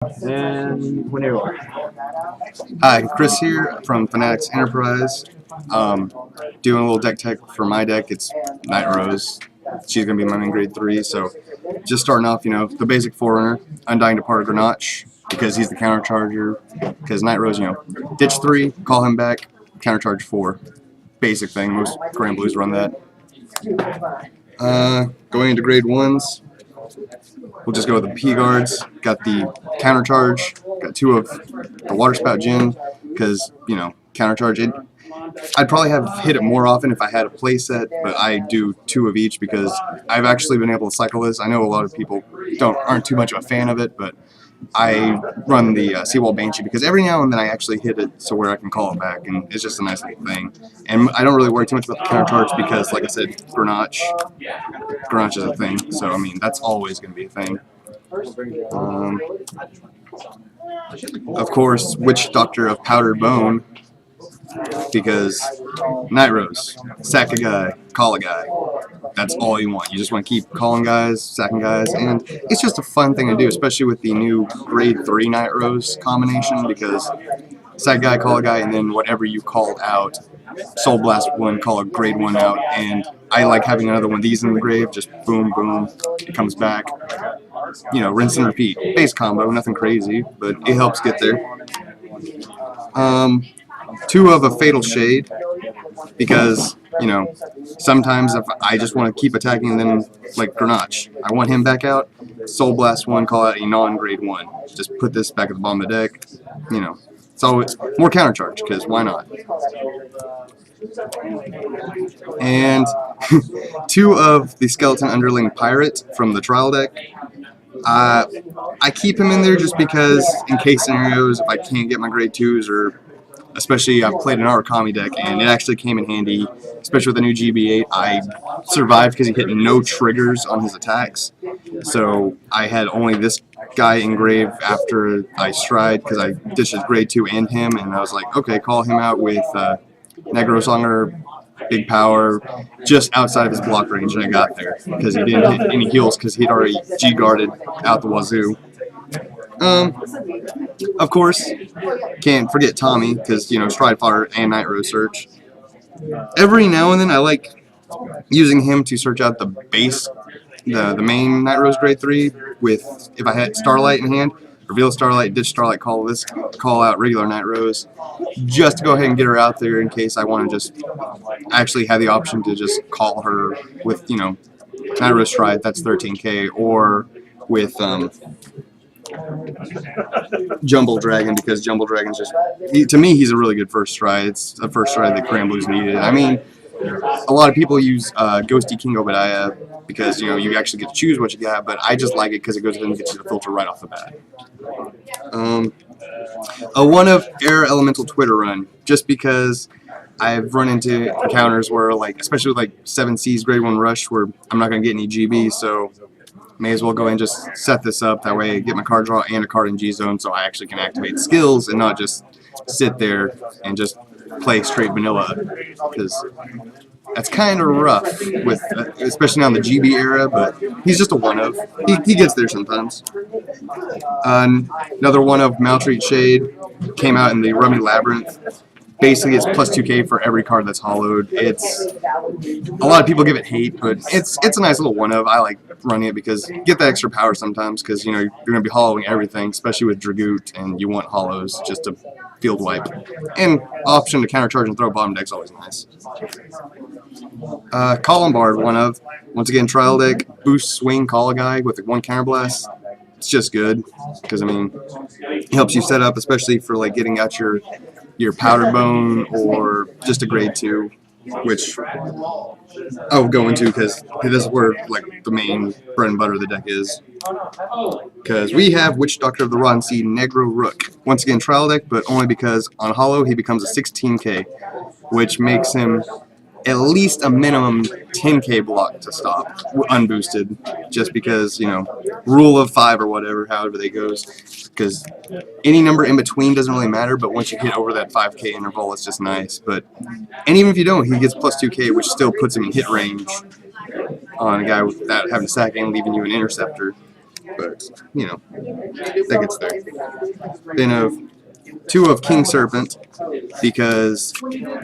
And when you are. Hi, Chris here from Fanatix Enterprise. Doing a little deck tech for my deck. It's Nightrose. She's going to be my main grade 3, so just starting off, the basic Forerunner, Undying Depart Grenache, because he's the countercharger, because Nightrose, ditch 3, call him back, countercharge 4. Basic thing, most Grand Blues run that. Going into grade 1s, we'll just go with the P guards. Got the countercharge. Got 2 of the water spout gin because countercharge it. I'd probably have hit it more often if I had a play set, but I do 2 of each because I've actually been able to cycle this. I know a lot of people aren't too much of a fan of it, but I run the Seawall Banshee because every now and then I actually hit it so where I can call it back, and it's just a nice little thing. And I don't really worry too much about the countercharge because, like I said, Grenache is a thing, so I mean that's always going to be a thing. Of course, Witch Doctor of Powdered Bone, because Nightrose, sack a guy, call a guy. That's all you want. You just want to keep calling guys, sacking guys, and it's just a fun thing to do, especially with the new grade 3 Nightrose combination, because sack guy, call a guy, and then whatever you called out, Soul Blast 1, call a grade 1 out, and I like having another one of these in the grave, just boom, boom, it comes back. Rinse and repeat. Base combo, nothing crazy, but it helps get there. 2 of a Fatal Shade, because, sometimes if I just want to keep attacking, then, like Grenache, I want him back out, Soul Blast 1, call out a non-grade 1. Just put this back at the bottom of the deck, It's always more countercharge, because why not? And 2 of the Skeleton Underling Pirate from the trial deck. I keep him in there just because, in case scenarios, if I can't get my grade 2s, or especially I've played an Arakami deck, and it actually came in handy, especially with the new GB8. I survived because he hit no triggers on his attacks, so I had only this guy engraved after I stride because I dished his grade 2 and him, and I was like, okay, call him out with Negrosonger, big power, just outside of his block range, and I got there because he didn't hit any heals because he'd already G-guarded out the wazoo. Of course, can't forget Tommy, because, Stride Fodder and Nightrose search. Every now and then I like using him to search out the base, the main Nightrose grade 3, with, if I had Starlight in hand, reveal Starlight, ditch Starlight, call out regular Nightrose, just to go ahead and get her out there in case I want to just actually have the option to just call her with, Nightrose Stride, that's 13k, or with, Jumble Dragon, because Jumble Dragon's just, to me, he's a really good first stride. It's a first stride that Grand Blues needed. I mean, a lot of people use Ghostie King Obadiah because, you actually get to choose what you got, but I just like it because it goes ahead and gets you the filter right off the bat. A 1 of Air Elemental Twitter Run, just because I've run into encounters where, especially with 7C's grade 1 rush, where I'm not going to get any GB, so may as well go and just set this up. That way I get my card draw and a card in G-Zone, so I actually can activate skills and not just sit there and just play straight vanilla, because that's kind of rough, with especially now in the GB era, but he's just a 1 of. He gets there sometimes. Another 1 of Maltreat Shade came out in the Rummy Labyrinth. Basically, it's plus 2k for every card that's hollowed. It's, a lot of people give it hate, but it's a nice little 1 of. I like running it because you get that extra power sometimes, because you're going to be hollowing everything, especially with Dragoot, and you want hollows just to field wipe. And option to countercharge and throw bottom deck's always nice. Columbard, 1 of. Once again, trial deck, boost swing, call a guy with 1 counterblast. It's just good, because, I mean, it helps you set up, especially for, getting out your Powdered Bone, or just a grade 2, which I'll go into because this is where the main bread and butter of the deck is. Because we have Witch Doctor of the Rotten Sea, Negro Rook. Once again, trial deck, but only because on hollow he becomes a 16k, which makes him at least a minimum 10k block to stop, unboosted, just because, rule of 5 or whatever, however they goes, because any number in between doesn't really matter, but once you hit over that 5k interval, it's just nice. But, and even if you don't, he gets plus 2k, which still puts him in hit range on a guy without having to sack and leaving you an interceptor. but you know, that gets there. Then of 2 of King Serpent, because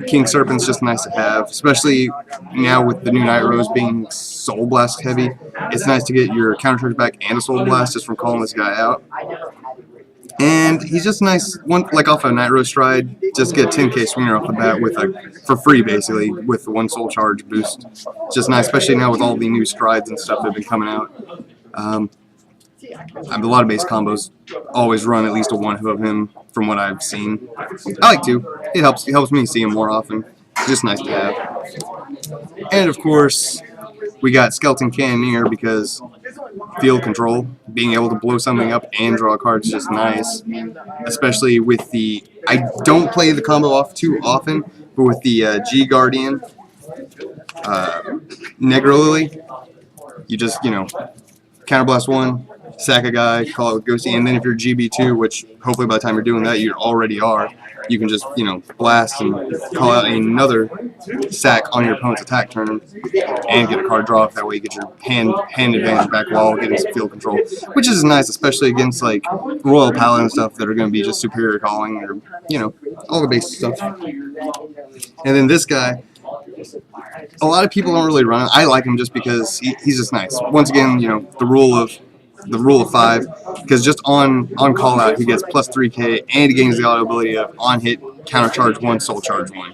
King Serpent's just nice to have, especially now with the new Nightrose being Soul Blast heavy. It's nice to get your counter charge back and a Soul Blast just from calling this guy out. And he's just nice, like off a Nightrose stride, just get a 10k swinger off the bat with for free basically, with the 1 soul charge boost. It's just nice, especially now with all the new strides and stuff that have been coming out. A lot of base combos always run at least a 1 of him from what I've seen. I like to. It helps me see him more often. It's just nice to have. And of course, we got Skeleton Cannoneer because field control, being able to blow something up and draw a card is just nice. Especially with the, I don't play the combo off too often, but with the G Guardian, Negro Lily, you just, you know, counterblast 1, sack a guy, call it with ghostie, and then if you're GB2, which hopefully by the time you're doing that you already are, you can just, you know, blast and call out another sack on your opponent's attack turn and get a card draw. That way you get your hand advantage back while getting some field control, which is nice, especially against like Royal Paladin and stuff that are going to be just superior calling, or, you know, all the base stuff. And then this guy, a lot of people don't really run him. I like him just because he's just nice. Once again, you know, the rule of 5, because just on call out he gets plus 3k and he gains the auto ability of on hit counter charge 1, soul charge 1,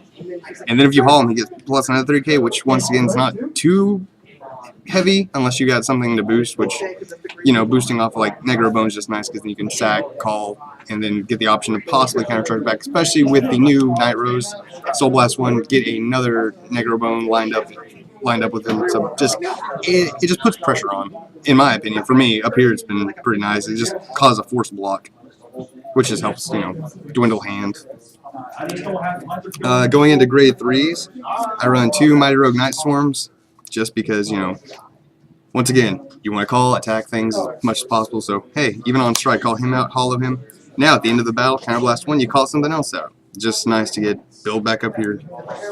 and then if you haul him he gets plus another 3k, which once again is not too heavy unless you got something to boost, which, you know, boosting off of like Negro Bone is just nice because then you can sack, call, and then get the option to possibly counter charge back, especially with the new Nightrose Soul Blast 1, get another Negro Bone lined up with him. So just it just puts pressure on, in my opinion. For me, up here it's been pretty nice. It just causes a force block, which just helps, you know, dwindle hand. Going into grade 3s, I run 2 Mighty Rogue Night Storms, just because, you know, once again, you want to call, attack things as much as possible. So hey, even on strike, call him out, hollow him. Now at the end of the battle, counterblast 1, you call something else out. Just nice to build back up your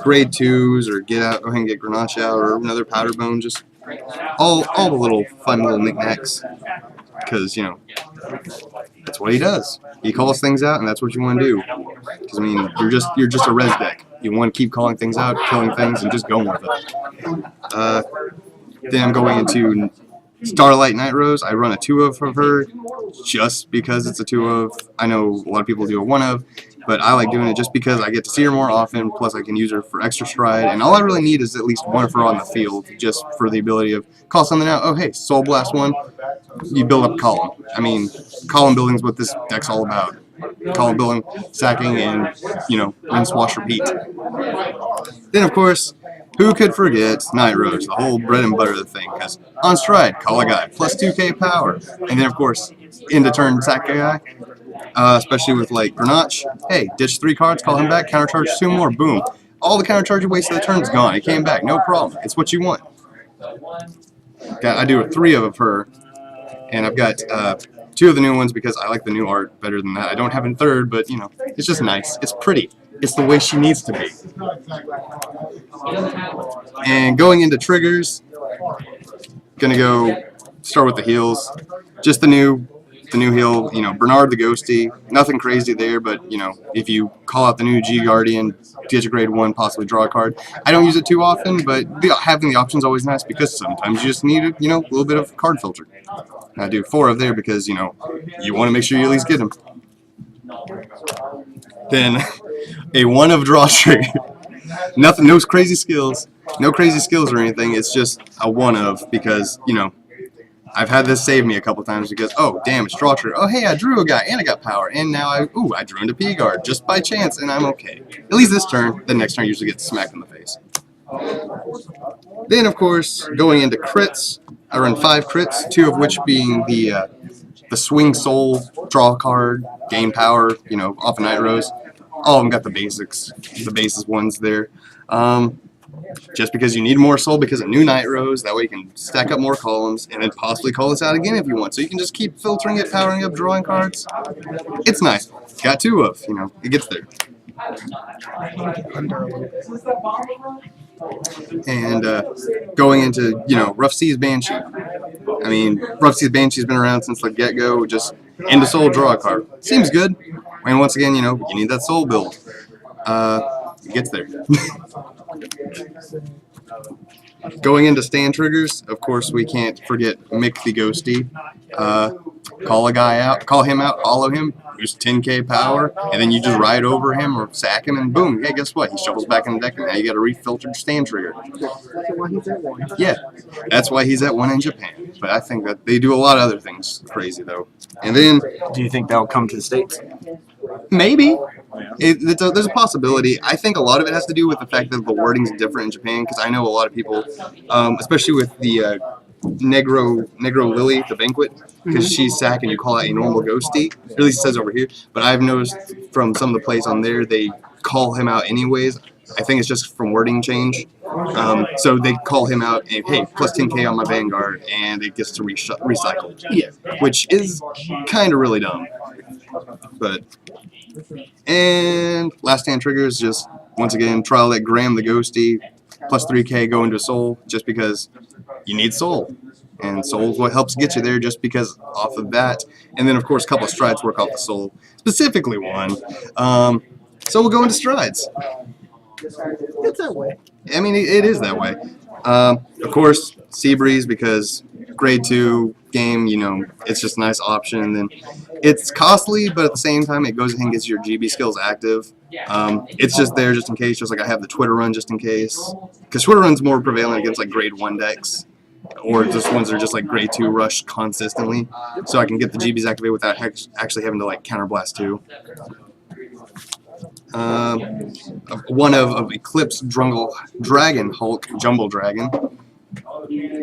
grade 2s, or go ahead and get Grenache out, or another Powder Bone, just all the little fun little knickknacks, because, you know, that's what he does. He calls things out, and that's what you want to do. Because I mean, you're just a res deck. You want to keep calling things out, killing things, and just going with it. Then I'm going into Starlight Nightrose. I run a 2 of her just because it's a 2 of. I know a lot of people do a 1 of, but I like doing it just because I get to see her more often, plus I can use her for extra stride, and all I really need is at least 1 of her on the field, just for the ability of call something out. Oh hey, Soul Blast 1, you build up a column. I mean, column building is what this deck's all about. Column building, sacking, and, you know, rinse, wash, repeat. Then of course, who could forget Nightrose, the whole bread and butter of the thing, because on stride, call a guy, plus 2k power, and then of course, into turn, sack a guy. Especially with like Grenache, hey, ditch 3 cards, call him back, countercharge 2 more, boom. All the countercharge you wasted the turn is gone. It came back, no problem. It's what you want. I do a 3 of her, and I've got 2 of the new ones because I like the new art better than that. I don't have a 3rd, but, you know, it's just nice. It's pretty. It's the way she needs to be. And going into triggers, gonna go start with the heals. Just the new heal, you know, Bernard the Ghostie, nothing crazy there, but, you know, if you call out the new G Guardian, get your grade 1, possibly draw a card. I don't use it too often, but having the option is always nice because sometimes you just need, you know, a little bit of card filter. And I do 4 of there because, you know, you want to make sure you at least get them. Then a 1 of draw trigger. Nothing, no crazy skills or anything. It's just a 1 of because, you know, I've had this save me a couple times because, oh, damn, it's draw trigger. Oh, hey, I drew a guy and I got power. And now I drew into P-Guard just by chance and I'm okay. At least this turn. The next turn I usually get smacked in the face. Then, of course, going into crits, I run 5 crits, 2 of which being the Swing Soul, draw card, gain power, you know, off of Nightrose. All of them got the basics, the basis ones there. Just because you need more soul because of new Nightrose, that way you can stack up more columns and then possibly call this out again if you want. So you can just keep filtering it, powering up, drawing cards. It's nice. Got 2 of, you know, it gets there. And going into, Rough Seas Banshee. I mean, Rough Seas Banshee's been around since the get-go. Just into soul, draw a card. Seems good. And once again, you need that soul build. It gets there. Going into stand triggers, of course, we can't forget Mick the Ghostie. Call a guy out, call him out, follow him, boost 10k power, and then you just ride over him or sack him, and boom, hey, guess what? He shuffles back in the deck, and now you got a refiltered stand trigger. Yeah, that's why he's at 1 in Japan. But I think that they do a lot of other things crazy, though. And then, do you think that'll come to the States? Maybe. There's a possibility. I think a lot of it has to do with the fact that the wording's different in Japan, because I know a lot of people, especially with the Negro Lily, the banquet, because she's sack and you call out a normal ghostie. At least it says over here. But I've noticed from some of the plays on there, they call him out anyways. I think it's just from wording change. So they call him out, and, hey, plus 10k on my Vanguard, and it gets to recycle. Yeah. Which is kind of really dumb. But, and last stand triggers, just, once again, trial that Graham the Ghostie, plus 3k go into soul, just because you need soul. And soul is what helps get you there, just because off of that. And then, of course, a couple of strides work off the soul. Specifically one. So we'll go into strides. It's that way. I mean, it is that way. Of course, Seabreeze, because grade 2 game, it's just a nice option. And then it's costly, but at the same time, it goes ahead and gets your GB skills active. It's just there just in case, just like I have the Twitter run just in case. Because Twitter run's more prevalent against like grade 1 decks, or just ones that are just like grade 2 rush consistently. So I can get the GBs activated without actually having to like counterblast 2. One of Eclipse Dragon Hulk Jumbo Dragon,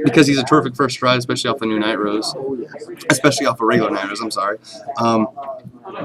because he's a terrific first stride, especially off the new Nightrose, especially off a regular Nightrose. I'm sorry.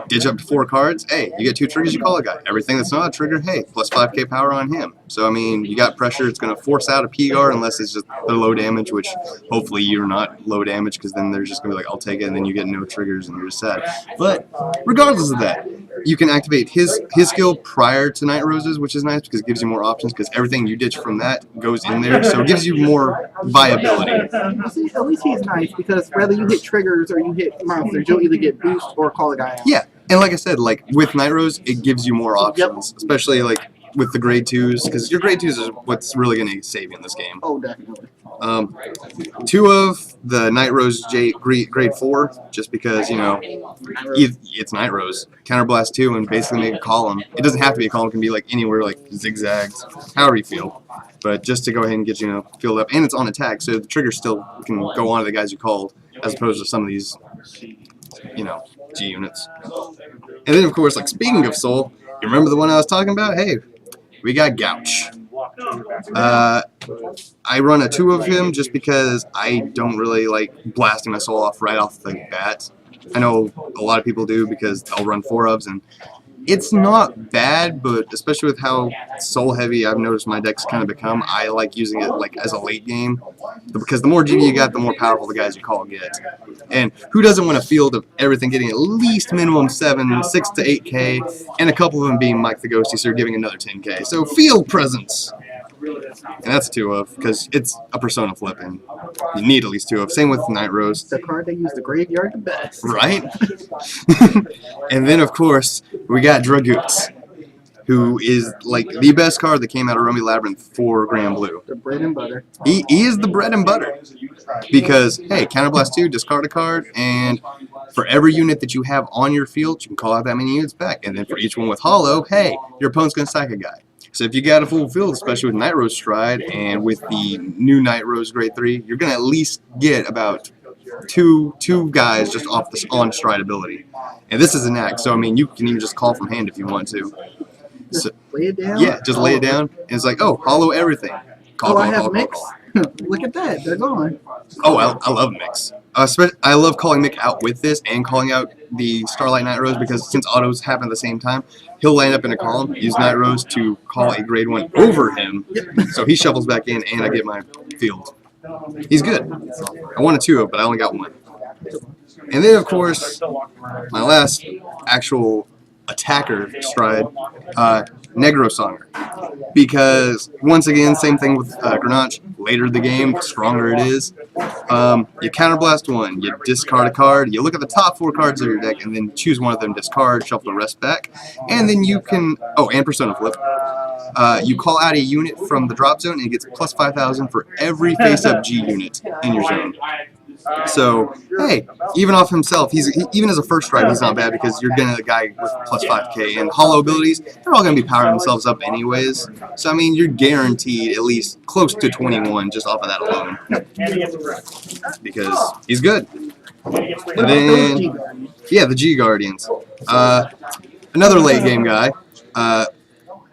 Ditch up to 4 cards. Hey, you get 2 triggers, you call a guy. Everything that's not a trigger, hey, plus 5k power on him. So I mean, you got pressure. It's going to force out a P-guard unless it's just the low damage, which hopefully you're not low damage, because then they're just going to be like, I'll take it, and then you get no triggers and you're just sad. But regardless of that, you can activate his skill prior to Nightrose's, which is nice because it gives you more options, because everything you ditch from that goes in there, so it gives you more viability. See, at least he's nice, because whether you hit triggers or you hit monsters, you'll either get boost or call a guy out. Yeah, and like I said, like with Nightrose, it gives you more options, especially like with the grade 2s, because your grade 2s is what's really going to save you in this game. Oh, definitely. 2 of the Nightrose grade 4, just because, it's Nightrose. Counterblast 2 and basically make a column. It doesn't have to be a column, it can be like anywhere, like zigzags, however you feel. But just to go ahead and get, filled up. And it's on attack, so the trigger still can go on to the guys you called, as opposed to some of these, G units. And then, of course, like speaking of soul, you remember the one I was talking about? Hey, we got Gouch. I run a 2 of him just because I don't really like blasting my soul off right off the bat. I know a lot of people do, because I'll run 4 ofs, and it's not bad, but especially with how soul heavy I've noticed my decks kind of become, I like using it like as a late game, because the more GB you got, the more powerful the guys you call get. And who doesn't want a field of everything getting at least minimum 6 to 8k, and a couple of them being Mike the Ghostie, so you're giving another 10k. So field presence. And that's a 2 of, because it's a persona flip, and you need at least 2 of. Same with Nightrose. The card they use the graveyard the best. Right? And then, of course, we got Dragoots, who is like the best card that came out of Rummy Labyrinth for Grand Blue. The bread and butter. He is the bread and butter. Because, hey, Counterblast 2, discard a card, and for every unit that you have on your field, you can call out that many units back. And then for each one with Hollow, hey, your opponent's going to sack a guy. So if you got a full field, especially with Nightrose Stride, and with the new Nightrose Grade 3, you're going to at least get about two guys just off the on Stride ability. And this is an act, so I mean, you can even just call from hand if you want to. Just lay it down? Yeah, just lay it down, and it's like, oh, hollow everything. Call, I have Mix. Look at that, they're gone. Oh, I love Mix. I love calling Mick out with this and calling out the Starlight Nightrose, because since autos happen at the same time, he'll land up in a column, use Nightrose to call a grade 1 over him, so he shuffles back in and I get my field. He's good. I wanted 2 of, but I only got 1. And then, of course, my last actual attacker stride, Negro Songer. Because, once again, same thing with Grenache. Later in the game, the stronger it is. You counterblast one, you discard a card, you look at the top 4 cards of your deck, and then choose one of them, discard, shuffle the rest back. And then you can, oh, and Persona Flip. You call out a unit from the drop zone, and it gets plus 5,000 for every face-up G unit in your zone. So, hey, even off himself, even as a first strike, he's not bad because you're getting a guy with plus 5k. And hollow abilities, they're all going to be powering themselves up anyways. So, I mean, you're guaranteed at least close to 21 just off of that alone. Because he's good. And then, yeah, the G Guardians. Another late game guy.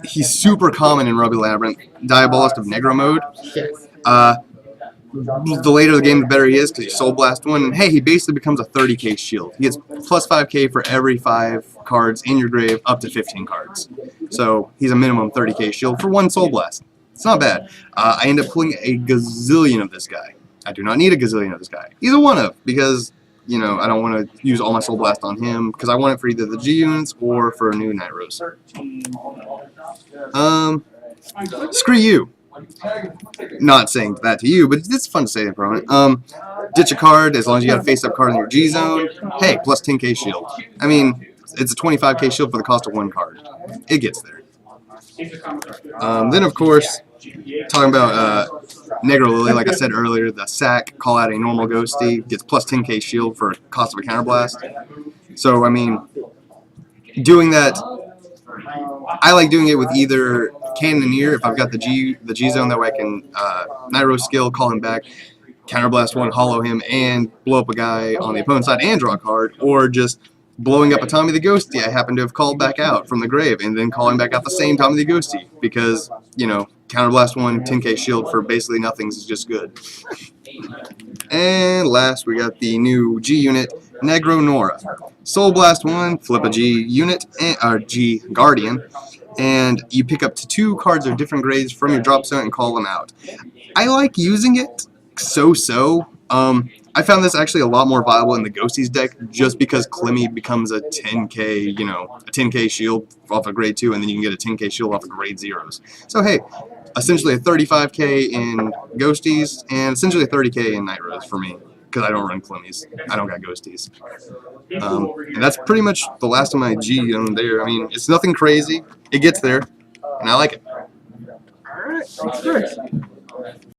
He's super common in Ruby Labyrinth. Diabolist of Negro mode. The later the game, the better he is because you Soul Blast one. And hey, he basically becomes a 30k shield. He gets plus 5k for every 5 cards in your grave up to 15 cards. So he's a minimum 30k shield for 1 Soul Blast. It's not bad. I end up pulling a gazillion of this guy. I do not need a gazillion of this guy. Either one of, because, you know, I don't want to use all my Soul Blast on him because I want it for either the G units or for a new Nightrose. Screw you. Not saying that to you, but it's fun to say in opponent. Ditch a card as long as you got a face-up card in your G zone. Hey, plus 10k shield. I mean, it's a 25k shield for the cost of 1 card. It gets there. Then, of course, talking about Negro Lily, like I said earlier, the sack, call out a normal ghostie, gets plus 10k shield for cost of a counterblast. So, I mean, doing that, I like doing it with either Cannoneer, if I've got the G zone, that way I can Nightrose skill, call him back, counterblast one, hollow him, and blow up a guy on the opponent's side and draw a card, or just blowing up a Tommy the Ghostie I happen to have called back out from the grave, and then calling back out the same Tommy the Ghostie, because, you know, counterblast one, 10k shield for basically nothing is just good. And last, we got the new G unit, Negro Nora. Soul Blast one, flip a G unit, or G Guardian, and you pick up to 2 cards of different grades from your drop zone and call them out. I like using it so-so. I found this actually a lot more viable in the Ghosties deck just because Clemmy becomes a 10k, you know, a 10k shield off of grade 2, and then you can get a 10k shield off of grade 0s. So hey, essentially a 35k in Ghosties and essentially a 30k in Nightrose for me, because I don't run Clemmys. I don't got Ghosties. And that's pretty much the last of my G on there. I mean, it's nothing crazy. It gets there, and I like it. Alright, thanks, Chris.